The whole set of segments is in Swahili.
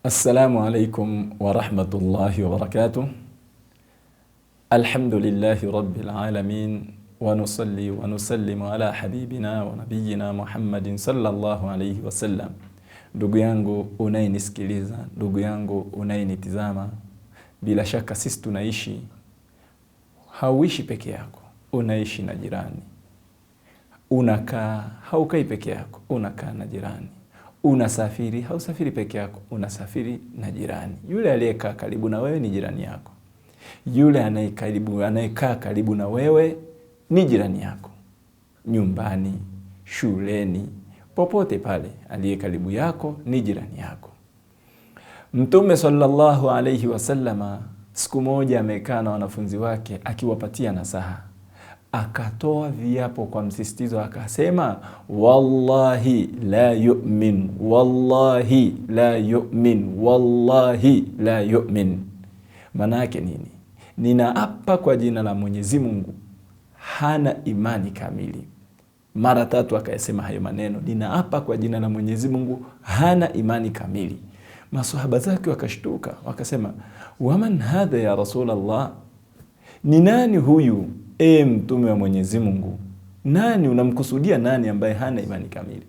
السلام عليكم ورحمة الله وبركاته. الحمد لله رب العالمين، ونصلي ونسلم على حبيبنا ونبينا Muhammadin sallallahu alayhi wasallam. Ndugu yangu unayenisikiliza, ndugu yangu unayenitizama, bila shaka sisi tunaishi, hauishi peke yako, unaishi na jirani. Unakaa, haukai peke yako, unakaa na jirani. Unasafiri, hausafiri peke yako, unasafiri na jirani. Yule aliyekaa karibu na wewe ni jirani yako. Yule anayekaa karibu na wewe ni jirani yako. Nyumbani, shuleni, popote pale aliye karibu yako ni jirani yako. Mtume sallallahu alayhi wasallama siku moja amekaa na wanafunzi wake akiwapatia nasaha. Akatoa viapo kwa msisitizo, akasema wallahi la yu'min, wallahi la yu'min, wallahi la yu'min. Maana yake nini? Ninaapa kwa jina la Mwenyezi Mungu, hana imani kamili. Mara tatu akayasema hayo maneno, ninaapa kwa jina la Mwenyezi Mungu, hana imani kamili. Maswahaba zake wakashtuka, wakasema waman hadha ya Rasulullah, ni nani huyu Mtume wa Mwenyezi Mungu? Nani unamkusudia, nani ambaye hana imani kamili?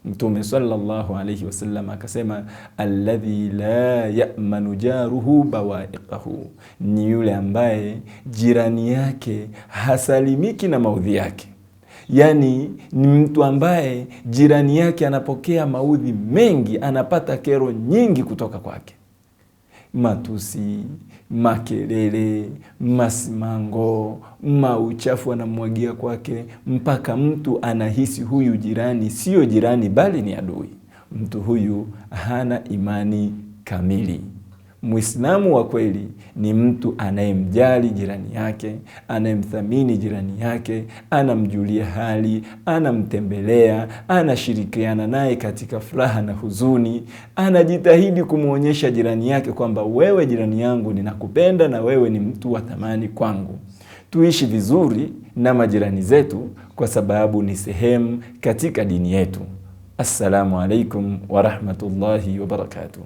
Mtume sallallahu alayhi wasallam akasema alladhi la ya'manu jaruhu bawa'iqahu, ni yule ambaye jirani yake hasalimiki na maudhi yake. Yani ni mtu ambaye jirani yake anapokea maudhi mengi, anapata kero nyingi kutoka kwake. Matusi, makelele, masimango, mauchafu anamwagia kwake, mpaka mtu anahisi huyu jirani sio jirani bali ni adui. Mtu huyu hana imani kamili. Muislamu wa kweli ni mtu anayemjali jirani yake, anayemthamini jirani yake, anamjulia hali, anamtembelea, anashirikiana naye katika furaha na huzuni, anajitahidi kumuonyesha jirani yake kwamba wewe jirani yangu ninakupenda na wewe ni mtu wa thamani kwangu. Tuishi vizuri na majirani zetu kwa sababu ni sehemu katika dini yetu. Assalamu alaikum wa rahmatullahi wa barakatuh.